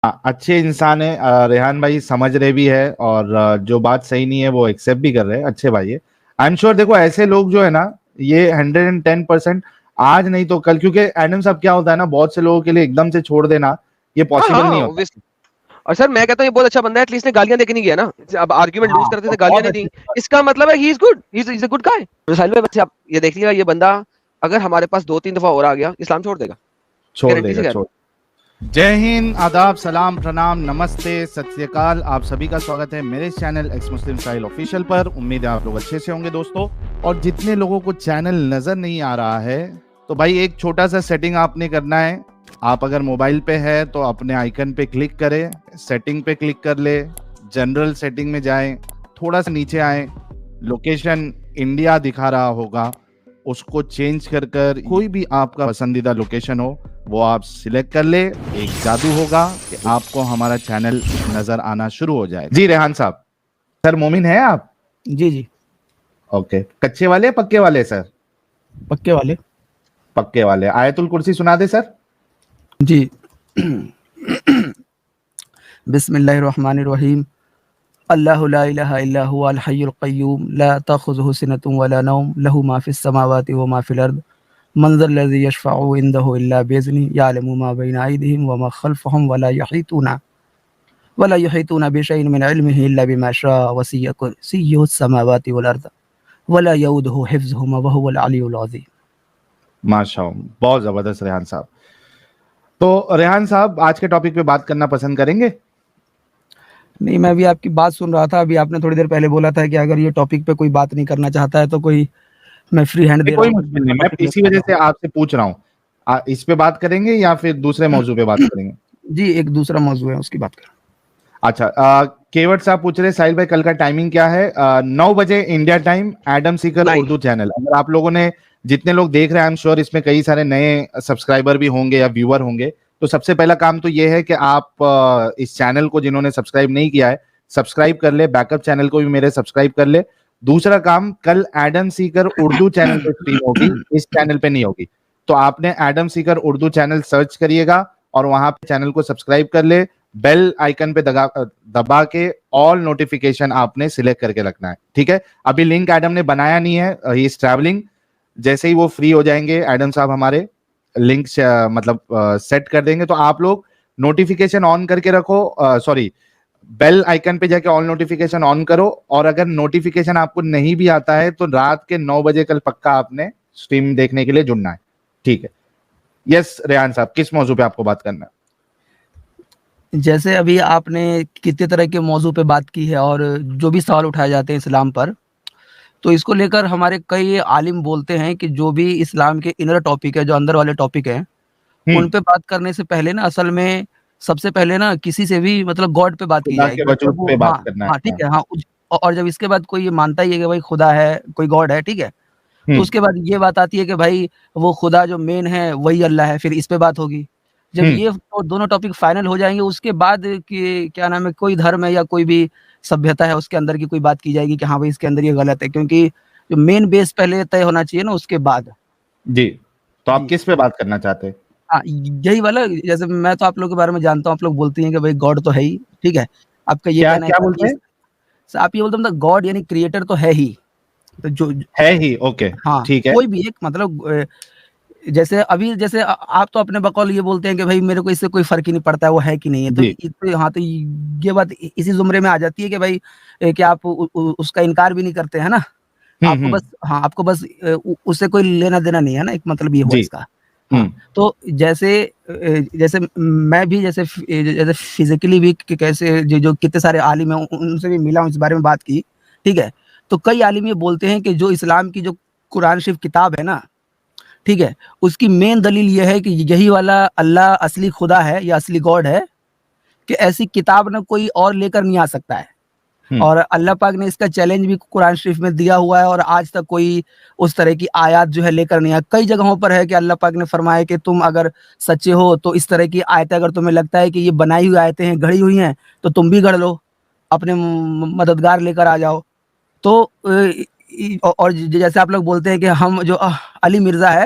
اچھے انسان ہے ریحان بھائی، سمجھ رہے بھی ہے اور جو بات صحیح نہیں ہے وہ ایکسیپٹ بھی کر رہے ہیں. اچھے بھائی ہے. آئی ایم شیور دیکھو ایسے لوگ جو ہے نا یہ 110% آج نہیں تو کل، کیونکہ ایڈم صاحب کیا ہوتا ہے نا بہت سے لوگوں کے لیے ایک دم سے چھوڑ دینا یہ پاسبل نہیں ہوتا. اور سر میں کہتا ہوں یہ بہت اچھا بندہ ہے، ایٹ لیسٹ نے گالیاں دے کے نہیں گیا نا. اب آرگیومنٹ لوز کرتے تھے گالیاں نہیں دی، اس کا مطلب ہے he is good, he is a good گائے. ساحل بھائی بس آپ یہ دیکھ لیجیے، یہ بندہ اگر ہمارے پاس 2-3 دفعہ اور آ گیا اسلام چھوڑ دے گا، چھوڑ گارنٹی دے سے گا. کہہ رہا چھوڑ. ہوں. جے ہند، آداب، سلام، پرنام، نمستے، ست سری اکال. آپ سبھی کا سواگت ہے میرے چینل ایکس مسلم ساحل آفیشیل پر. امید ہے آپ لوگ اچھے سے ہوں گے دوستو. اور جتنے لوگوں کو چینل نظر نہیں آ رہا ہے تو بھائی ایک چھوٹا سا سیٹنگ آپ نے کرنا ہے. آپ اگر موبائل پہ ہے تو اپنے آئیکن پہ کلک کریں، سیٹنگ پہ کلک کر لے، جنرل سیٹنگ میں جائیں، تھوڑا سا نیچے آئیں، لوکیشن انڈیا دکھا رہا ہوگا، اس کو چینج کر کوئی بھی آپ کا پسندیدہ لوکیشن ہو وہ آپ سلیکٹ کر لے. ایک جادو ہوگا کہ آپ کو ہمارا چینل نظر آنا شروع ہو جائے. جی ریحان صاحب، سر مومن ہیں آپ؟ جی جی. اوکے. کچے والے پکے والے سر؟ پکے والے. پکے والے. آیت الکرسی سنا دے سر. جی. بسم اللہ الرحمن الرحیم. اللہ لا الہ الا هو الحی القیوم لا تأخذه سنة ولا نوم له ما في السماوات وما في الارض من ذا الذي يشفع عنده الا باذنه يعلم ما بين ايديهم وما خلفهم ولا يحيطون بشيء من علمه الا بما شاء وسع كرسيه السماوات والارض ولا يؤوده حفظهما وهو العلی العظیم. ماشاء اللہ، بہت زبردست ریحان صاحب. تو ریحان صاحب آج کے ٹاپک پہ بات کرنا پسند کریں گے؟ نہیں، میں بھی آپ کی بات سن رہا تھا. ابھی آپ نے تھوڑی دیر پہلے بولا تھا کہ اگر یہ ٹاپک پہ کوئی بات نہیں کرنا چاہتا ہے تو کوئی، میں فری ہینڈ دے رہا کوئی ہوں. مشکل نہیں، میں اسی وجہ سے آپ سے پوچھ رہا ہوں اس پہ بات کریں گے یا پھر دوسرے موضوع پہ بات کریں گے؟ جی ایک دوسرا موضوع ہے اس کی بات کریں. اچھا. کیوٹ صاحب پوچھ رہے ساحل بھائی کل کا ٹائمنگ کیا ہے؟ 9 بجے انڈیا ٹائم، ایڈم سیکر اردو چینل. اگر آپ لوگوں نے جتنے لوگ دیکھ رہے ہیں، آئی ایم شیور اس میں کئی سارے نئے سبسکرائبر بھی ہوں گے یا ویور ہوں گے. تو سب سے پہلا کام تو یہ ہے کہ آپ اس چینل کو جنہوں نے سبسکرائب نہیں کیا ہے سبسکرائب کر لے. بیک اپ چینل کو بھی میرے سبسکرائب کر لے. دوسرا کام، کل ایڈم سیکر اردو چینل پہ اسٹریم ہوگی، اس چینل پہ نہیں ہوگی. تو آپ نے ایڈم سیکر اردو چینل سرچ کریے گا اور وہاں پہ چینل کو سبسکرائب کر لے. بیل آئیکن پہ دبا کے آل نوٹیفیکیشن آپ نے سلیکٹ کر کے رکھنا ہے. ٹھیک ہے؟ ابھی لنک ایڈم نے بنایا نہیں ہے، ہی از ٹریولنگ. جیسے ہی وہ فری ہو جائیں گے ایڈم صاحب ہمارے لنک مطلب سیٹ کر دیں گے. تو آپ لوگ نوٹیفیکیشن آن کر کے رکھو، سوری بیل آئیکن پہ جا کے آل نوٹیفیکیشن آن کرو. اور اگر نوٹیفیکیشن آپ کو نہیں بھی آتا ہے تو رات کے 9 بجے کل پکا آپ نے اسٹریم دیکھنے کے لیے جڑنا ہے. ٹھیک ہے؟ یس ریحان صاحب، کس موضوع پہ آپ کو بات کرنا ہے؟ جیسے ابھی آپ نے کتنے طرح کے موضوع پہ بات کی ہے اور جو بھی سوال اٹھائے جاتے ہیں اسلام پر، تو اس کو لے کر ہمارے کئی عالم بولتے ہیں کہ جو بھی اسلام کے انر ٹاپک ہے، جو اندر والے ٹاپک ہیں، ان پہ بات کرنے سے پہلے نا اصل میں سب سے پہلے نا کسی سے بھی مطلب گاڈ پہ بات کی خدا جائے کے گی. وجود پہ بات کرنا ہاں ٹھیک ہے. ہاں اور جب اس کے بعد کوئی یہ مانتا ہی ہے کہ بھائی خدا ہے، کوئی گاڈ ہے، ٹھیک ہے، تو اس کے بعد یہ بات آتی ہے کہ بھائی وہ خدا جو مین ہے وہی اللہ ہے، پھر اس پہ بات ہوگی. جب یہ دونوں ٹاپک فائنل ہو جائیں گے اس کے بعد کہ کیا نام ہے کوئی دھرم ہے یا کوئی بھی سبھیتا ہے اس کے اندر کی کوئی بات کی جائے گی کہ ہاں بھائی اس کے اندر یہ غلط ہے، کیونکہ جو مین بیس پہلے طے ہونا چاہیے نا اس کے بعد. جی تو آپ کس پہ بات کرنا چاہتے ہیں؟ ہاں یہی والا. جیسے میں تو آپ لوگوں کے بارے میں جانتا ہوں، آپ لوگ بولتی ہیں کہ بھائی گاڈ تو ہے ہی، ٹھیک ہے، آپ کا یہ کہنا ہے کیا بولتے ہیں آپ یہ بولتے ہیں گاڈ یعنی کریٹر تو ہے ہی، تو جو ہے ہی. اوکے ہاں ٹھیک ہے. کوئی بھی ایک مطلب جیسے ابھی جیسے آپ تو اپنے بقول یہ بولتے ہیں کہ بھائی میرے کو اس سے کوئی فرق ہی نہیں پڑتا ہے وہ ہے کہ نہیں ہے. تو ہاں تو یہ بات اسی زمرے میں آ جاتی ہے کہ بھائی کہ آپ اس کا انکار بھی نہیں کرتے ہیں نا. آپ کو بس آپ کو بس اس سے کوئی لینا دینا نہیں ہے نا، ایک مطلب یہ ہوا اس کا. ہاں تو جیسے میں بھی جیسے فزیکلی بھی کیسے جو کتنے سارے عالم ہیں ان سے بھی ملا ہوں، اس بارے میں بات کی، ٹھیک ہے. تو کئی عالم یہ بولتے ہیں کہ جو اسلام کی جو قرآن شریف کتاب ہے نا، ٹھیک ہے، اس کی مین دلیل یہ ہے کہ یہی والا اللہ اصلی خدا ہے یا اصلی گاڈ ہے، کہ ایسی کتاب نہ کوئی اور لے کر نہیں آ سکتا ہے. اور اللہ پاک نے اس کا چیلنج بھی قرآن شریف میں دیا ہوا ہے، اور آج تک کوئی اس طرح کی آیات جو ہے لے کر نہیں آیا. کئی جگہوں پر ہے کہ اللہ پاک نے فرمایا کہ تم اگر سچے ہو تو اس طرح کی آیتیں اگر تمہیں لگتا ہے کہ یہ بنائی ہوئی آیتیں ہیں، گھڑی ہوئی ہیں، تو تم بھی گھڑ لو، اپنے مددگار لے کر آ جاؤ. تو اور جیسے آپ لوگ بولتے ہیں کہ ہم جو علی مرزا ہے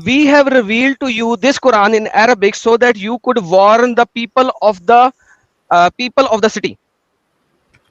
We have revealed to you this Quran in Arabic so that you could warn the people of the city.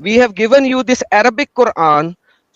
we have given you this Arabic Quran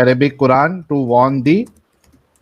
Arabic Quran to warn the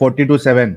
42:7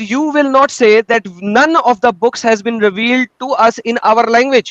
you will not say that none of the books has been revealed to us in our language.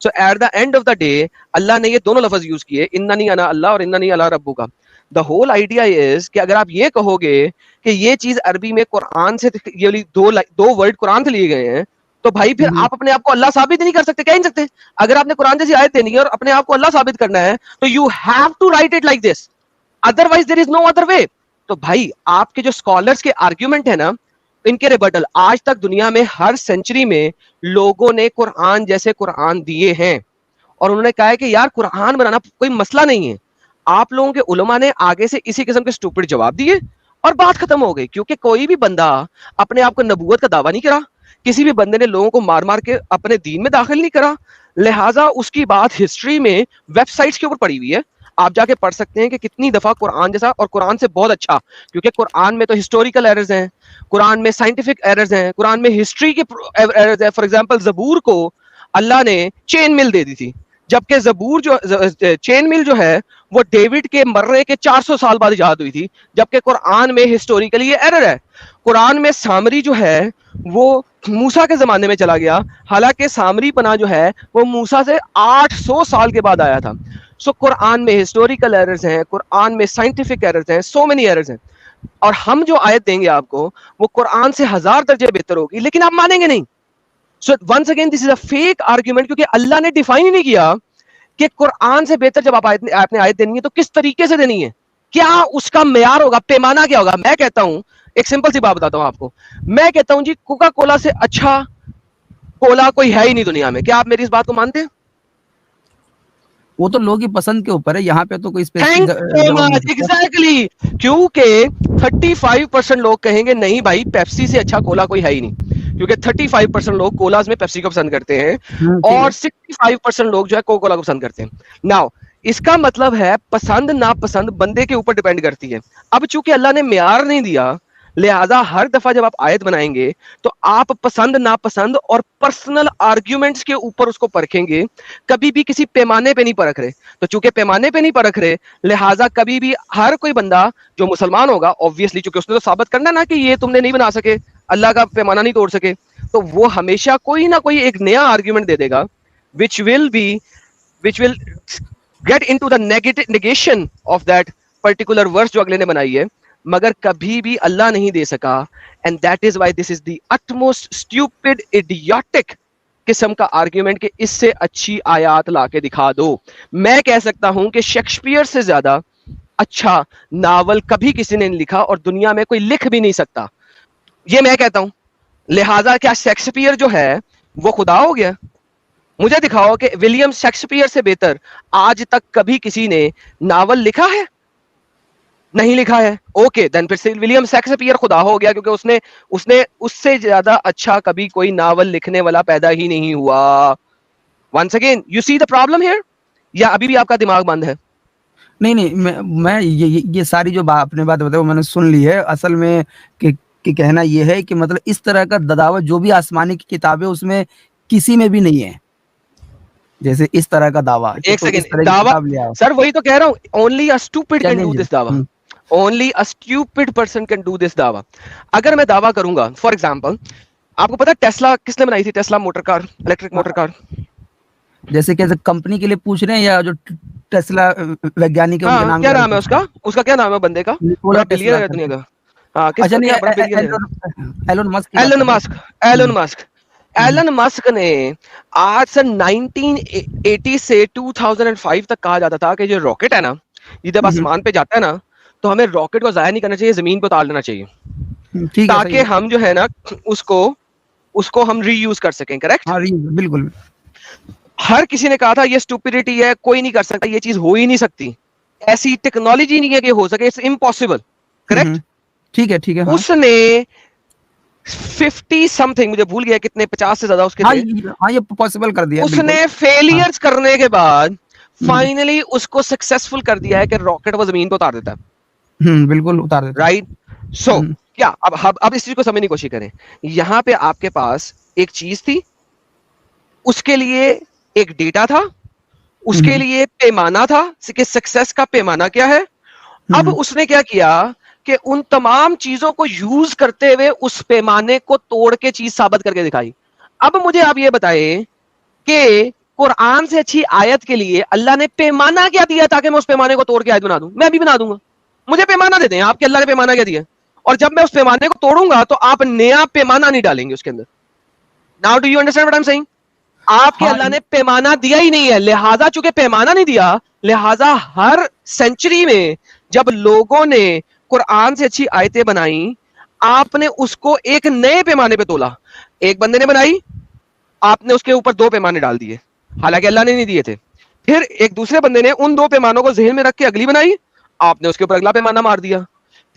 So at the end of the day اللہ نے یہ دونوں لفظ use کیے, اننی انا اللہ اور اننی الا ربک. The whole idea is کہ اگر آپ یہ کہو گے کہ یہ چیز عربی میں قرآن سے یہ دو ورڈ قرآن سے لیے گئے ہیں, تو بھائی پھر آپ اپنے آپ کو اللہ ثابت نہیں کر سکتے, کہہ نہیں سکتے. اگر آپ نے قرآن جیسی آیت دینی ہے اور اپنے آپ کو اللہ ثابت کرنا ہے تو you have to write it like this, otherwise there is no other way. تو بھائی آپ کے جو اسکالرس کے آرگیومنٹ ہے نا, ان کے ریبٹل آج تک دنیا میں ہر سینچری میں لوگوں نے قرآن جیسے قرآن دیے ہیں, اور انہوں نے کہا ہے کہ یار قرآن بنانا کوئی مسئلہ نہیں ہے. آپ لوگوں کے علماء نے آگے سے اسی قسم کے اسٹوپڈ جواب دیے اور بات ختم ہو گئی, کیونکہ کوئی بھی بندہ اپنے آپ کو نبوت کا دعویٰ نہیں کرا, کسی بھی بندے نے لوگوں کو مار مار کے اپنے دین میں داخل نہیں کرا, لہٰذا اس کی بات ہسٹری میں ویب سائٹس کے اوپر پڑی ہوئی ہے. آپ جا کے پڑھ سکتے ہیں کہ کتنی دفعہ قرآن جیسا, اور قرآن سے بہت اچھا, کیونکہ قرآن میں تو ہسٹوریکل ایررز ہیں, قرآن میں سائنٹیفک ایررز ہیں, قرآن میں ہسٹری کے ایررز ہیں. فار ایگزامپل زبور کو اللہ نے چین مل دے دی تھی, جبکہ زبور جو چین مل جو ہے وہ ڈیوڈ کے مرنے کے 400 سال بعد ایجاد ہوئی تھی, جبکہ قرآن میں ہسٹوریکلی یہ ایرر ہے. قرآن میں سامری جو ہے وہ موسیٰ کے زمانے میں چلا گیا, حالانکہ سامری پناہ جو ہے وہ موسیٰ سے 800 سال کے بعد آیا تھا. سو قرآن میں ہسٹوریکل ایررز ہیں, قرآن میں سائنٹیفک ایررز ہیں, سو مینی ایررز ہیں. اور ہم جو آیت دیں گے آپ کو وہ قرآن سے 1000 درجے بہتر ہوگی, لیکن آپ مانیں گے نہیں. So once again this is a fake argument, کیونکہ اللہ نے ڈیفائن ہی نہیں کیا کہ قرآن سے بہتر جب آپ نے آیت دینی ہے تو کس طریقے سے دینی ہے, کیا اس کا معیار ہوگا, پیمانہ کیا ہوگا. میں کہتا ہوں ایک سمپل سی بات بتاتا ہوں آپ کو, میں کہتا ہوں جی کوکا کولا سے اچھا کولا کوئی ہے ہی نہیں دنیا میں. کیا آپ میری اس بات کو مانتے ہیں؟ وہ تو لوگ کی پسند کے اوپر ہے, یہاں پہ تو کوئی ایگزیکٹلی, کیونکہ 35% لوگ کہیں گے نہیں بھائی پیپسی سے اچھا کولا کوئی ہے ہی نہیں, کیونکہ 35% لوگ کولاز میں پیپسی کو پسند کرتے ہیں اور 65% لوگ جو ہے کوکا کولا کو پسند کرتے ہیں. ناؤ اس کا مطلب ہے پسند ناپسند بندے کے اوپر ڈیپینڈ کرتی ہے. اب چونکہ اللہ نے معیار نہیں دیا, لہذا ہر دفعہ جب آپ آیت بنائیں گے تو آپ پسند ناپسند اور پرسنل آرگیومنٹس کے اوپر اس کو پرکھیں گے, کبھی بھی کسی پیمانے پہ نہیں پرکھ رہے. تو چونکہ پیمانے پہ نہیں پرکھ رہے, لہٰذا کبھی بھی ہر کوئی بندہ جو مسلمان ہوگا obviously, چونکہ اس نے تو ثابت کرنا نا کہ یہ تم نے نہیں بنا سکے, اللہ کا پیمانہ نہیں توڑ سکے, تو وہ ہمیشہ کوئی نہ کوئی ایک نیا آرگیومنٹ دے دے گا which will get into the negation of that particular verse جو اگلے نے بنائی ہے, مگر کبھی بھی اللہ نہیں دے سکا. and that is why this is the utmost stupid idiotic قسم کا آرگیومنٹ کہ اس سے اچھی آیات لا کے دکھا دو. میں کہہ سکتا ہوں کہ شیکسپیئر سے زیادہ اچھا ناول کبھی کسی نے نہیں لکھا اور دنیا میں کوئی لکھ بھی نہیں سکتا, یہ میں کہتا ہوں. لہٰذا کیا شیکسپیئر جو ہے وہ خدا ہو گیا؟ مجھے دکھاؤ کہ ولیم شیکسپیئر سے بہتر آج تک کبھی کسی نے ناول لکھا ہے؟ نہیں لکھا ہے. اوکے دین پھر ولیم شیکسپیئر خدا ہو گیا, کیونکہ اس نے اس سے زیادہ اچھا کبھی کوئی ناول لکھنے والا پیدا ہی نہیں ہوا. Once again you see the problem here, یا ابھی بھی آپ کا دماغ بند ہے؟ نہیں میں یہ ساری جو آپ نے بات بتائی وہ میں نے سن لی ہے. اصل میں کہ کہنا یہ ہے کہ مطلب اس طرح کا دعویٰ جو بھی آسمانی کی کتابیں اس میں کسی میں بھی نہیں ہے, جیسے اس طرح کا دعویٰ. ایک سیکنڈ, دعویٰ سر وہی تو کہہ رہا ہوں, only a stupid can do this دعویٰ, only a stupid person can do this دعویٰ. اگر میں دعویٰ کروں گا فار ایگزامپل, آپ کو پتا ٹیسلا کس نے بنائی تھی, Tesla motor car, electric motor car, جیسے کہ کمپنی کے لیے پوچھ رہے ہیں یا جو ٹیسلا ویگیانک ہے ان کیا نام ہے اس کا کیا نام ہے بندے کا, پورا بلینئر ہے دنیا کا. ایلن مسک نے آج سے 1980 سے 2005 تک کہا جاتا تھا کہ جو راکٹ ہے نا, یہ جب آسمان پہ جاتا ہے نا تو ہمیں راکٹ کو ضائع نہیں کرنا چاہیے, زمین پہ اتار لینا چاہیے, تاکہ ہم جو ہے نا اس کو ہم ری یوز کر سکیں. کریکٹ؟ بالکل. ہر کسی نے کہا تھا یہ اسٹوپڈیٹی ہے, کوئی نہیں کر سکتا, یہ چیز ہو ہی نہیں سکتی, ایسی ٹیکنالوجی نہیں ہے کہ ہو سکے, اٹس امپاسبل. کریکٹ؟ ٹھیک ہے. اس نے 50 سم تھنگ, مجھے بھول گیا کتنے, 50 سے زیادہ اس کے تھے, یہ پاسبل کر دیا. اس نے فیلئرز کرنے کے بعد فائنلی اس کو سکسیسفل کر دیا ہے کہ راکٹ وہ زمین پہ اتار دیتا ہے. بالکل اتار دیتا. رائٹ. سو کیا اب اس چیز کو سمجھنے کی کوشش کریں. یہاں پہ آپ کے پاس ایک چیز تھی, اس کے لیے ایک ڈیٹا تھا, اس کے لیے پیمانہ تھا کہ سکسیس کا پیمانہ کیا ہے. اب اس نے کیا کیا کہ ان تمام چیزوں کو یوز کرتے ہوئے اس پیمانے کو توڑ کے چیز ثابت کر کے دکھائی. اب مجھے آپ یہ بتائیں کہ قرآن سے اچھی آیت کے لیے اللہ نے پیمانہ کیا دیا تاکہ میں اس پیمانے کو توڑ کے آیت بنا دوں؟ میں بھی بنا دوں گا. مجھے پیمانہ دے دیں آپ کہ اللہ نے پیمانہ کیا دیا, اور جب میں اس پیمانے کو توڑوں گا تو آپ نیا پیمانہ نہیں ڈالیں گے اس کے اندر. Now do you understand what I am saying? آپ کے اللہ نے پیمانہ دیا ہی نہیں ہے, لہٰذا چونکہ پیمانہ نہیں دیا, لہٰذا ہر سینچری میں جب لوگوں نے قرآن سے اچھی آیتیں بنائی, آپ نے اس کو ایک نئے پیمانے پہ تولا. ایک بندے نے بنائی, آپ نے اس کے اوپر 2 پیمانے ڈال دیے, حالانکہ اللہ نے نہیں دیے تھے. پھر ایک دوسرے بندے نے ان 2 پیمانوں کو ذہن میں رکھ کے اگلی بنائی, آپ نے اس کے اوپر اگلا پیمانہ مار دیا.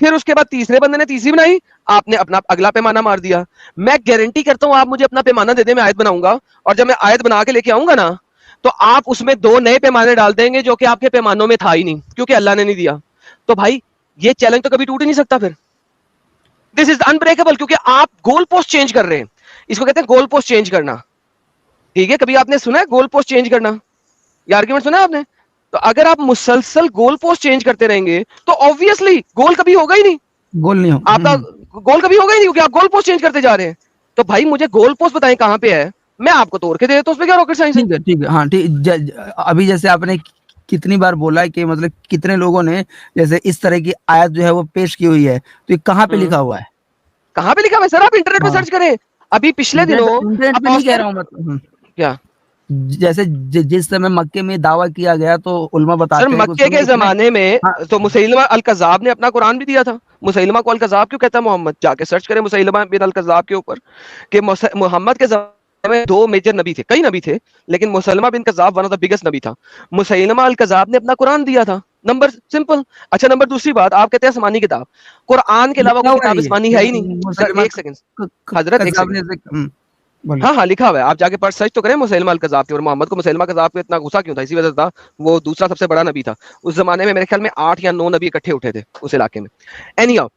پھر اس کے بعد تیسرے بندے نے تیسری بنائی, آپ نے اپنا اگلا پیمانہ مار دیا. میں گارنٹی کرتا ہوں آپ مجھے اپنا پیمانہ دے دیں, میں آیت بناؤں گا, اور جب میں آیت بنا کے لے کے آؤں گا نا تو آپ اس میں 2 نئے پیمانے ڈال دیں گے جو کہ آپ کے پیمانوں میں تھا ہی نہیں, کیونکہ اللہ نے نہیں دیا. تو بھائی یہ چیلنج تو کبھی ٹوٹ ہی نہیں سکتا. پھر دس از انبریکیبل, کیونکہ آپ گول پوسٹ چینج کر رہے ہیں. اس کو کہتے ہیں گول پوسٹ چینج کرنا. ٹھیک ہے, کبھی آپ نے سنا ہے گول پوسٹ چینج کرنا؟ یہ آرگیومنٹ سنا ہے آپ نے؟ تو اگر آپ مسلسل گول پوسٹ چینج کرتے رہیں گے تو obviously گول کبھی ہوگا ہی نہیں, گول نہیں ہوگا, آپ کا گول کبھی ہوگا ہی نہیں, کیونکہ آپ گول پوسٹ چینج کرتے جا رہے ہیں. تو بھائی مجھے گول پوسٹ بتائیں کہاں پہ ہے, میں آپ کو توڑ کے دے دیتا ہوں, اس پہ کیا راکٹ سائنس ہے؟ ٹھیک ہے ٹھیک ہے, ہاں ٹھیک. ابھی جیسے آپ نے کتنی بار بولا ہے کہ مطلب کتنے لوگوں نے جیسے اس طرح کی آیت جو ہے وہ پیش کی ہوئی ہے, تو یہ کہاں پہ لکھا ہوا ہے؟ کہاں پہ لکھا ہوا ہے سر؟ آپ انٹرنیٹ پہ سرچ کریں. ابھی پچھلے دنوں انٹرنیٹ پہ نہیں کہہ رہا ہوں مطلب کیا جیسے جس سمے مکے میں دعویٰ کیا گیا تو علماء بتاتے سر ہیں مکے کے زمانے میں تو مسیلمہ الکذاب نے اپنا قرآن بھی دیا تھا. مسیلمہ کو الکذاب کیوں کہتا ہے محمد؟ جا کے سرچ کریں مسیلمہ بن الکذاب کے اوپر, کہ محمد کے زمانے میں 2 میجر نبی تھے, کئی نبی تھے, لیکن مسیلمہ بن کذاب ون آف دا بگیسٹ نبی تھا. مسیلمہ الکذاب نے اپنا قرآن دیا تھا. Number simple. اچھا نمبر دوسری بات, آپ کہتے ہیں آسمانی کتاب, قرآن کے علاوہ کوئی کتاب آسمانی ہے ہی نہیں. سر ایک سیکنڈ حضرت, ایک سیکنڈ. ہاں لکھا ہوا ہے, آپ جا کے پڑھ سرچ تو کریں مسیلمہ الکذاب کے. اور محمد کو مسیلمہ کذاب پہ اتنا غصہ کیوں تھا؟ اسی وجہ سے تھا, وہ دوسرا سب سے بڑا نبی تھا اس زمانے میں. میرے خیال میں 8 یا 9 نبی اکٹھے اٹھے تھے اس علاقے میں. اینی ہاؤ,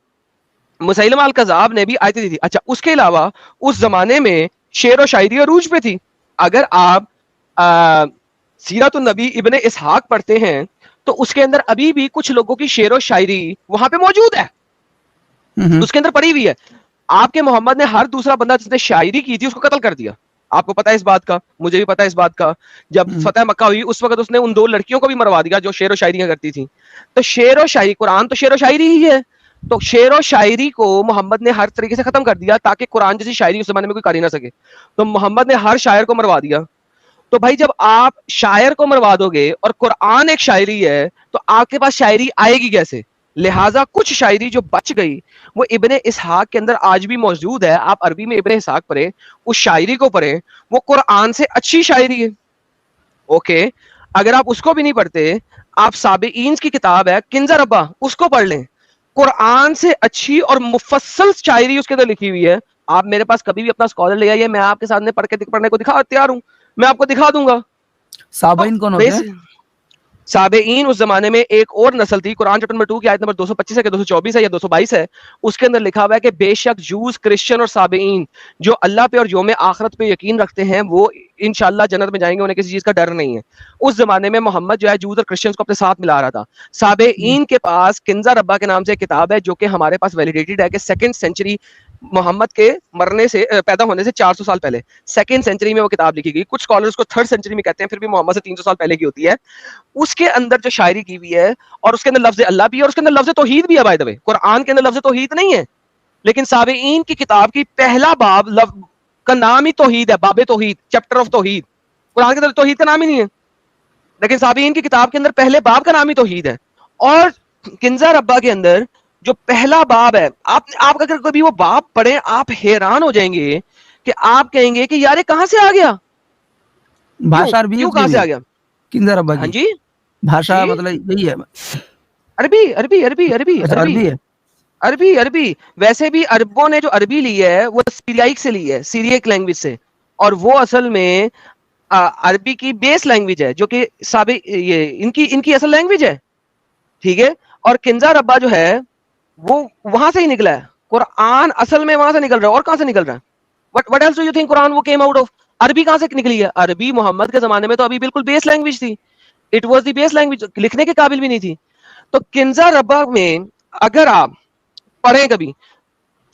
مسیلمہ الکذاب نے بھی آیتیں دی تھی. اچھا اس کے علاوہ اس زمانے میں شعر و شاعری عروج پہ تھی. اگر آپ سیرت النبی ابن اسحاق پڑھتے ہیں تو اس کے اندر ابھی بھی کچھ لوگوں کی شعر و شاعری وہاں پہ موجود ہے, اس کے اندر پڑی ہوئی ہے. آپ کے محمد نے ہر دوسرا بندہ جس نے شاعری کی تھی اس کو قتل کر دیا. آپ کو پتا ہے اس بات کا, مجھے بھی پتا ہے اس بات کا. جب فتح مکہ ہوئی اس وقت اس نے ان 2 لڑکیوں کو بھی مروا دیا جو شعر و شاعریاں کرتی تھیں. تو شعر و شاعری, قرآن تو شعر و شاعری ہی ہے, تو شعر و شاعری کو محمد نے ہر طریقے سے ختم کر دیا تاکہ قرآن جیسی شاعری اس زمانے میں کوئی کر ہی نہ سکے. تو محمد نے ہر شاعر کو مروا دیا. تو بھائی جب آپ شاعر کو مروا دو گے اور قرآن ایک شاعری ہے تو آپ کے پاس شاعری آئے گی کیسے؟ لہٰذا کچھ شاعری جو بچ گئی وہ ابن اسحاق کے اندر آج بھی موجود ہے. آپ عربی میں ابن اسحاق پڑھیں, اس شاعری کو پڑھیں, وہ قرآن سے اچھی شاعری ہے. اوکے, اگر آپ اس کو بھی نہیں پڑھتے, آپ سابعین کی کتاب ہے کنز ربا, اس کو پڑھ لیں. قرآن سے اچھی اور مفصل شاعری اس کے اندر لکھی ہوئی ہے. آپ میرے پاس کبھی بھی اپنا اسکالر لے آئیے, میں آپ کے سامنے پڑھنے کو تیار ہوں, میں آپ کو دکھا دوں گا. سابعین کون ہوتے ہیں؟ سابعین اس زمانے میں ایک اور نسل تھی. قرآن چیپٹر نمبر 2 کی آیت نمبر 225 ہے کہ 224 ہے یا 222 ہے, اس کے اندر لکھا ہوا ہے کہ بے شک جوز, کرسچن اور سابعین جو اللہ پہ اور یوم آخرت پہ یقین رکھتے ہیں وہ انشاءاللہ جنت میں جائیں گے, انہیں کسی چیز کا ڈر نہیں ہے. اس زمانے میں محمد جو ہے جوز اور کرسچنز کو اپنے ساتھ ملا رہا تھا. سابعین کے پاس کنزہ ربا کے نام سے ایک کتاب ہے جو کہ ہمارے پاس ویلیڈیٹڈ ہے کہ 2nd سینچری محمد کے مرنے سے پیدا ہونے سے 400 سال پہلے 2nd سینچری میں وہ کتاب لکھی گئی. کچھ اسکالرز کو 3rd سینچری میں کہتے ہیں, پھر بھی محمد سے 300 سال پہلے کی ہوتی ہے. اس کے اندر جو شاعری کی ہوئی ہے اور اس کے اندر لفظ اللہ بھی ہے اور اس کے اندر لفظ توحید بھی ہے. بائی دی وے قرآن کے اندر لفظ توحید نہیں ہے, لیکن سابعین کی کتاب کی پہلا باب کا نام ہی توحید ہے, باب توحید, چیپٹر آف توحید. قرآن کے اندر توحید کا نام ہی نہیں ہے, لیکن سابعین کی کتاب کے اندر پہلے باب کا نام ہی توحید ہے. اور کنزہ ربا کے اندر جو پہلا باب ہے, آپ اگر کبھی وہ باب پڑھیں آپ حیران ہو جائیں گے کہ آپ کہیں گے کہ یار کہاں سے آ گیا, کیوں کہاں سے آ گیا کنزہ ربا کی؟ ہاں جی, بھاشا مطلب یہی ہے, عربی عربی عربی عربی عربی ہے, عربی عربی. ویسے بھی عربوں نے جو عربی لی ہے وہ سیریائک سے لی ہے, سیریک لینگویج سے, اور وہ اصل میں عربی کی بیس لینگویج ہے جو کہ ان کی اصل لینگویج ہے. ٹھیک ہے, اور کنزہ ربا جو ہے وہ وہاں سے ہی نکلا ہے. قرآن اصل میں وہاں سے نکل رہا ہے, اور کہاں سے نکل رہا ہے؟ What else do you think قرآن وہ came out of? عربی کہاں سے نکلی ہے؟ عربی محمد کے زمانے میں تو ابھی بالکل بیس لینگویج تھی. It was the base language, لکھنے کے قابل بھی نہیں تھی. تو کنزہ ربا میں اگر آپ پڑھیں کبھی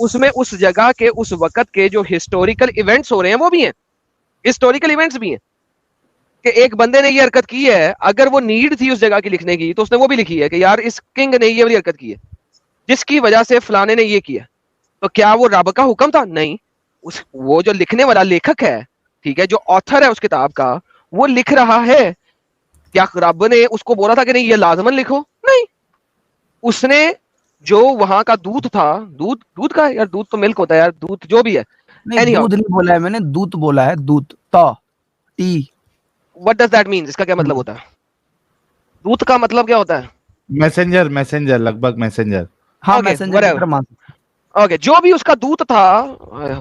اس میں اس جگہ کے اس وقت کے جو ہسٹوریکل ایونٹس ہو رہے ہیں وہ بھی ہیں, ہسٹوریکل ایونٹس بھی ہیں کہ ایک بندے نے یہ حرکت کی ہے, اگر وہ نیڈ تھی اس جگہ کی لکھنے کی تو اس نے وہ بھی لکھی ہے کہ یار اس کنگ نے یہ والی حرکت کی ہے جس کی وجہ سے فلانے نے یہ کیا. تو کیا وہ رب کا حکم تھا؟ نہیں. وہ جو لکھنے والا لیکھک ہے, ٹھیک ہے, جو آتھر ہے اس کتاب کا, وہ لکھ رہا ہے. کیا رب نے اس کو بولا تھا کہ نہیں یہ لازمن لکھو؟ نہیں. اس نے جو وہاں کا دودھ تھا, دودھ کا یار, دودھ تو ملک ہوتا ہے یار, دودھ جو بھی ہے, دودھ نہیں بولا ہے میں نے, دودھ بولا ہے, دودھ T. What does that mean? اس کا کیا مطلب ہوتا ہے؟ دودھ کا مطلب کیا ہوتا ہے؟ میسنجر لگ بھگ میسنجر. ہاں میسنجر. اوکے, جو بھی اس کا دودھ تھا,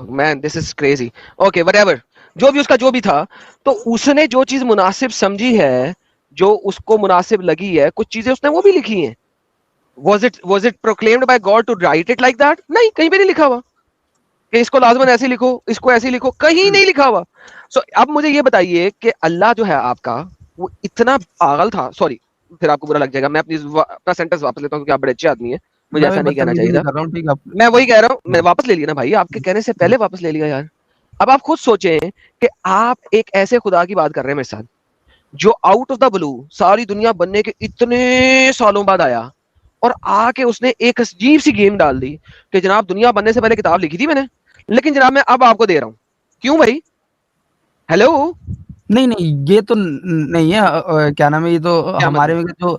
مین دس از کریزی, اوکے وٹ ایور, جو بھی اس کا جو بھی تھا, تو اس نے جو چیز مناسب سمجھی ہے, جو اس کو مناسب لگی ہے, کچھ چیزیں اس نے وہ بھی لکھی ہیں. Was it proclaimed by God to write it like that? نہیں, کہیں پہ نہیں لکھا ہوا کہ اس کو لازماً ایسے لکھو, اس کو ایسے لکھو, کہیں نہیں لکھا ہوا. سو اب مجھے یہ بتائیے کہ اللہ جو ہے آپ کا وہ اتنا پاگل تھا, سوری پھر آپ کو برا لگ جائے گا, میں اپنا سینٹنس واپس لیتا ہوں کیونکہ آپ بڑے اچھے آدمی ہیں, مجھے ایسا نہیں کہنا چاہیے تھا. میں وہی کہہ رہا ہوں, میں واپس لے لیا نا بھائی, آپ کے کہنے سے پہلے واپس لے لیا یار. اب آپ خود سوچیں کہ آپ ایک ایسے خدا کی بات کر رہے ہیں میرے ساتھ جو آؤٹ آف دا بلو ساری دنیا بننے کے اتنے سالوں بعد آیا, اور آ کے اس نے ایک عجیب سی گیم ڈال دی کہ جناب دنیا بننے سے پہلے کتاب لکھی تھی میں نے, لیکن جناب میں اب آپ کو دے رہا ہوں. کیوں بھائی؟ ہیلو, نہیں یہ تو نہیں ہے, کیا نام ہے, یہ تو ہمارے میں جو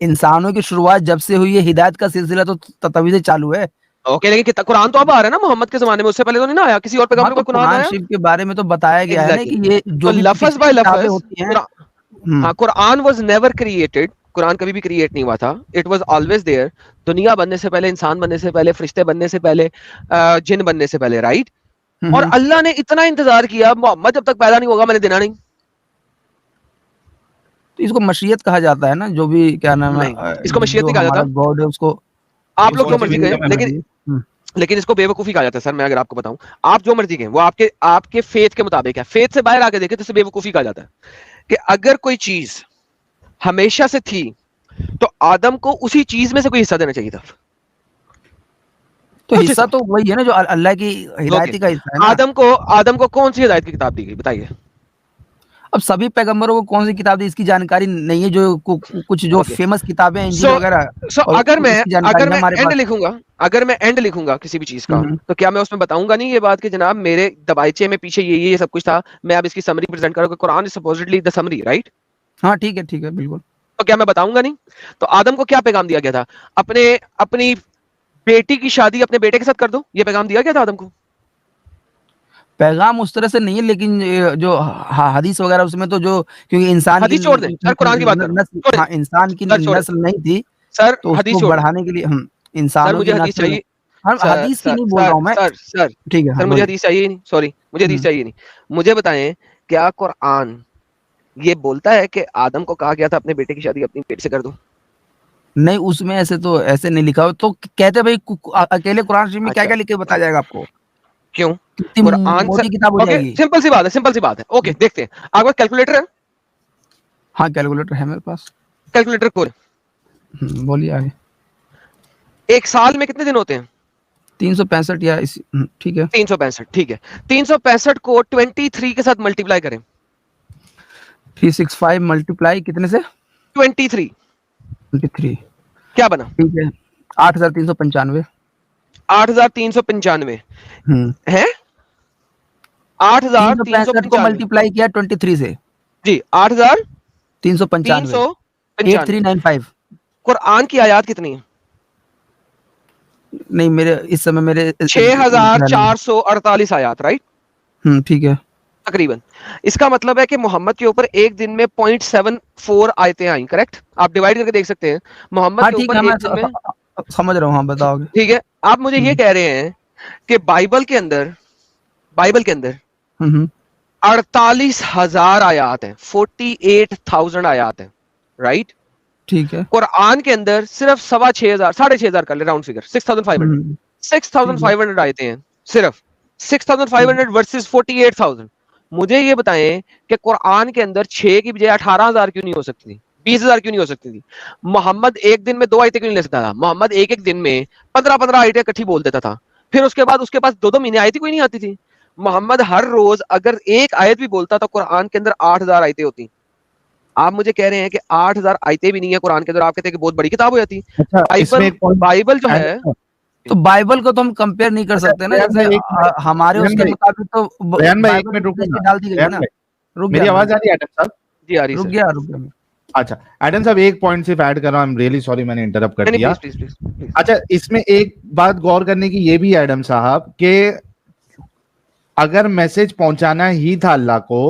انسانوں کی شروعات جب سے ہوئی ہے, ہدایت کا سلسلہ تو تبھی سے چالو ہے. اوکے, لیکن قرآن تو اب آ رہا ہے نا محمد کے زمانے میں, اس سے پہلے تو نہیں نا آیا, کسی اور پیغمبر کو قرآن آیا. شریف کے بارے میں تو بتایا گیا ہے نا کہ یہ جو لفظ بائی لفظ ہوتی ہیں, ہاں, قرآن واز نیور کریٹڈ, قرآن کبھی بھی کریٹ نہیں ہوا تھا, اٹ واز آلویز دیئر. دنیا بننے سے پہلے, انسان بننے سے پہلے, فرشتے بننے سے پہلے, جن بننے سے پہلے, رائٹ. اور اللہ نے اتنا انتظار کیا, محمد جب تک پیدا نہیں ہوگا میں نے دینا نہیں. تو اس کو مشیت کہا جاتا ہے نا, جو بھی کیا نام ہے, اس کو مشیت نہیں کہا جاتا, گاڈ ہے اس کو آپ لوگ جو مرضی کہیں, لیکن اس کو بے وقوفی کہا جاتا ہے. سر میں اگر آپ کو بتاؤں, آپ جو مرضی کہیں, وہ آپ کے فیتھ کے مطابق ہے. فیتھ سے باہر آ کے دیکھیں تو اسے بے وقوفی کہا جاتا ہے کہ اگر کوئی چیز ہمیشہ سے تھی تو آدم کو اسی چیز میں سے کوئی حصہ دینا چاہیے تھا. تو حصہ تو وہی ہے نا جو اللہ کی ہدایت کا حصہ ہے نا. آدم کو کون سی ہدایت کی کتاب دی گئی بتائیے؟ اب سبھی پیغمبروں کو کون سی کتاب دی اس کی جانکاری نہیں ہے, جو کچھ جو فیمس کتابیں ہیں انجیل وغیرہ. اگر میں اینڈ لکھوں گا کسی بھی چیز کا, تو کیا میں اس میں بتاؤں گا نہیں یہ بات کہ جناب میرے دبائچے میں پیچھے یہ سب کچھ تھا, میں اب اس کی سمری پریزنٹ کروں گا, قرآن از سپوزڈلی دی سمری, رائٹ؟ ہاں ٹھیک ہے بالکل. تو کیا میں بتاؤں گا نہیں؟ تو آدم کو کیا پیغام دیا گیا تھا؟ اپنی بیٹی کی شادی اپنے بیٹے کے ساتھ کر دو, یہ پیغام دیا گیا تھا آدم کو. پیغام اس طرح سے نہیں ہے, لیکن جو حدیث وغیرہ اس میں تو جو, کیونکہ انسان حدیث چھوڑ دیں سر, قرآن کی بات کریں. انسان کی نسل نہیں تھی سر, تو اس کو بڑھانے کے لیے ہم انسانوں کی حدیث چاہیے. حدیث کی نہیں بول رہا ہوں میں سر, ٹھیک ہے, سر مجھے حدیث چاہیے نہیں, سوری مجھے حدیث چاہیے نہیں. مجھے بتائیں کیا قرآن یہ بولتا ہے کہ آدم کو کہا گیا تھا اپنے بیٹے کی شادی اپنی بیٹی سے کر دو؟ نہیں, اس میں ایسے نہیں لکھا ہو. تو کہتے بھائی اکیلے قرآن شریف میں کیا کیا لکھ کے بتایا جائے گا آپ کو؟ کیوں؟ قرآن کتاب ہو جائے گی. سمپل سی بات ہے. اوکے دیکھتے ہیں, آپ کا کیلکولیٹر ہے؟ ہاں کیلکولیٹر ہے میرے پاس. کیلکولیٹر کھول, بولیے آگے. ایک سال میں کتنے دن ہوتے ہیں؟ 365 یا ٹھیک ہے 365, ٹھیک ہے. 365 کو 23 کے ساتھ ملٹیپلائی کریں. 365 ملٹیپلائی کتنے سے؟ 23 کیا بنا؟ ٹھیک ہے 8395. 8395 ہے. 8365 کو ملٹیپلائی کیا 23 سے, جی 8395 8395. قرآن کی آیات کتنی ہے؟ نہیں میرے اس سمے میرے 6448 آیات, رائٹ؟ ٹھیک ہے تقریباً. اس کا مطلب ہے کہ محمد کے اوپر ایک دن میں 0.74 آیتیں آئیں, کریکٹ؟ آپ ڈیوائڈ کر کے دیکھ سکتے ہیں. محمد کے اوپر ایک دن میں, سمجھ رہا ہوں, ہاں بتاؤ گے, ٹھیک ہے. آپ مجھے یہ کہہ رہے ہیں کہ بائبل کے اندر 48,000 آیات ہیں, 48,000 آیات ہیں, رائٹ؟ ٹھیک ہے. قرآن کے اندر صرف 6,500 کر لے, راؤنڈ فگر 6,500 آیتیں ہیں, صرف 6,500 ورسز 48,000. مجھے یہ بتائیں کہ قرآن کے اندر 6 کی بجائے 18,000 کیوں نہیں ہو سکتی تھی, 20,000 کیوں نہیں ہو سکتی تھی؟ محمد ایک دن میں 2 آیتیں کیوں نہیں لے سکتا تھا؟ محمد ایک دن میں 15 آیتیں اکٹھی بول دیتا تھا. پھر اس کے بعد اس کے پاس 2 مہینے آیت ہی کوئی نہیں آتی تھی. محمد ہر روز اگر ایک آیت بھی بولتا تو قرآن کے اندر 8000 آیتیں ہوتی. آپ مجھے کہہ رہے ہیں کہ 8000 آیتیں بھی نہیں ہے قرآن کے اندر, آپ کہتے ہیں کہ بہت بڑی کتاب ہو جاتی. بائبل جو ہے تو بائبل کو تو ہم کمپیئر نہیں کر سکتے نا, جیسے ہمارے اس کے مطابق تو ریحان بھائی ایک منٹ رکو ڈال دی گئی نا. میری آواز آ رہی ہے ایڈم صاحب؟ جی آ رہی رک گیا. اچھا ایڈم صاحب ایک پوائنٹ صرف ایڈ کر رہا ہوں, آئی ایم ریئلی سوری میں نے انٹرپٹ کر دیا. اچھا اس میں ایک بات غور کرنے کی یہ بھی ہے ایڈم صاحب کہ اگر میسج پہنچانا ہی تھا اللہ کو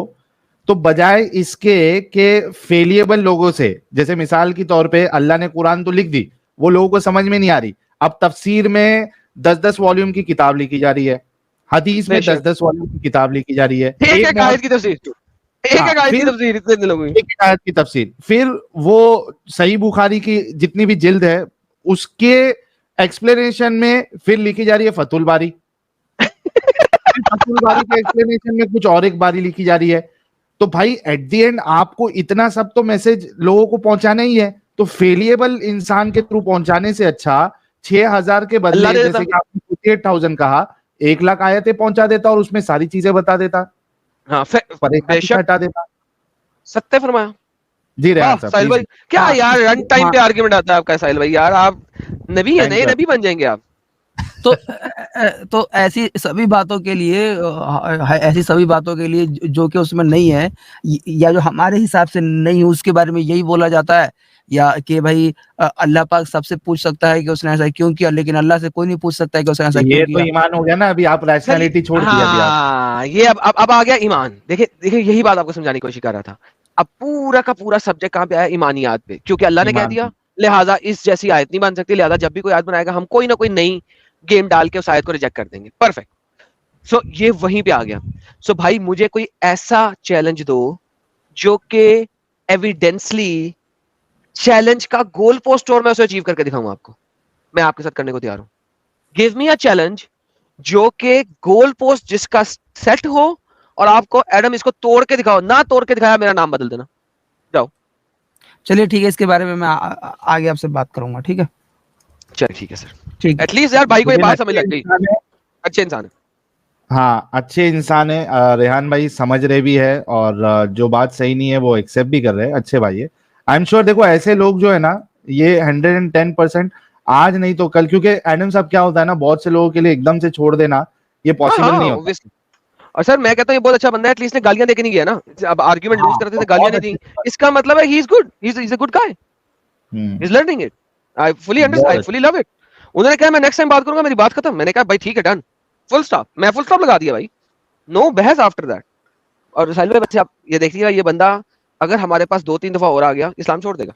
تو بجائے اس کے کہ فیلیبل لوگوں سے, جیسے مثال کی طور پہ اللہ نے قرآن تو لکھ دی, وہ لوگوں کو سمجھ میں نہیں آ رہی, اب تفسیر میں 10 والیوم کی کتاب لکھی جا رہی ہے, حدیث میں 10 والیوم کی کتاب لکھی جا رہی ہے, ایک آیت کی تفسیر, پھر وہ صحیح بخاری کی جتنی بھی جلد ہے اس کے ایکسپلینیشن میں پھر لکھی جا رہی ہے فتح الباری, فتح الباری کے ایکسپلینیشن میں کچھ اور ایک باری لکھی جا رہی ہے. تو بھائی ایٹ دی اینڈ آپ کو اتنا سب تو میسج لوگوں کو پہنچانا ہی ہے, تو فیلیبل انسان کے تھرو پہنچانے سے اچھا 6000 کے بدلے جیسے کہ آپ نے 48,000 کہا 1,00,000 آیتیں پہنچا دیتا اور اس میں ساری چیزیں بتا دیتا, ہٹا دیتا. ستیہ فرمایا. جی ریحان صاحب ساحل بھائی کیا یار رن ٹائم پہ آرگیومنٹ آتا ہے آپ کا ساحل بھائی, یار آپ نبی ہیں, نئے نبی بن جائیں گے آپ. تو ایسی سبھی باتوں کے لیے جو کہ اس میں نہیں ہے یا جو ہمارے حساب سے نہیں ہے اس کے بارے میں یہی بولا جاتا ہے, یا کہ بھائی اللہ پاک سب سے پوچھ سکتا ہے کہ اس نے ایسا کیوں کیا, لیکن اللہ سے کوئی نہیں پوچھ سکتا ہے کہ اس نے ایسا کیوں کیا. یہ تو ایمان ہو گیا نا, ابھی آپ ریشنلٹی چھوڑ دیا. یہ اب آ گیا ایمان. دیکھیں یہی بات آپ کو سمجھانے کی کوشش کر رہا تھا. اب پورا کا پورا سبجیکٹ کہاں پہ آیا؟ ایمانیات پہ, کیونکہ اللہ نے کہہ دیا لہٰذا اس جیسی آیت نہیں بن سکتی, لہٰذا جب بھی کوئی آیت بنائے گا ہم کوئی نہ کوئی نئی گیم ڈال کے اس آیت کو ریجیکٹ کر دیں گے. پرفیکٹ. سو یہ وہیں پہ آ گیا. سو بھائی مجھے کوئی ایسا چیلنج دو جو کہ ایویڈینسلی چیلنج کا گول پوسٹ اور میں اسے اچیو کر کے دکھاؤں آپ کو, میں آپ کے ساتھ کرنے کو تیار ہوں. گیو می اے چیلنج جو کہ گول پوسٹ جس کا سیٹ ہو اور آپ کو ایڈم اس کو توڑ کے دکھاؤ, نہ توڑ کے دکھایا میرا نام بدل دینا. جاؤ چلیے ٹھیک ہے, اس کے بارے میں آگے آپ سے بات کروں گا. ٹھیک ہے چلیے ٹھیک ہے سر. ایٹ لیسٹ یار بھائی کو یہ بات سمجھ لگ گئی, اچھے انسان ہے. ہاں اچھے انسان ہے ریحان بھائی, سمجھ رہے بھی ہے اور جو بات صحیح نہیں ہے وہ ایکسیپٹ بھی کر رہے ہیں, اچھے بھائی ہے. آئی ایم شیور دیکھو ایسے لوگ جو ہے نا یہ 110% آج نہیں تو کل, کیونکہ ایڈم صاحب کیا ہوتا ہے نا بہت سے لوگوں کے لیے ایک دم سے چھوڑ دینا یہ پاسبل نہیں ہوتا. اور سر میں کہتا ہوں یہ بہت اچھا بندہ ہے, ایٹ لیسٹ نے گالیاں دے کے نہیں گیا نا. اب آرگیومنٹ لوز کرتے تھے گالیاں نہیں دی, اس کا مطلب ہے he is good, he is a good guy, he is learning it. I fully understand, I fully love it. انہوں نے کہا میں نیکسٹ ٹائم بات کروں گا, میری بات ختم. میں نے کہا بھائی ٹھیک ہے ڈن, فل اسٹاپ. میں فل اسٹاپ لگا دیا بھائی, نو بحث آفٹر دیٹ. اور ساحل بھائی بچے آپ یہ دیکھ لیجیے, یہ بندہ اگر ہمارے پاس 2-3 دفعہ اور آ گیا اسلام چھوڑ دے گا.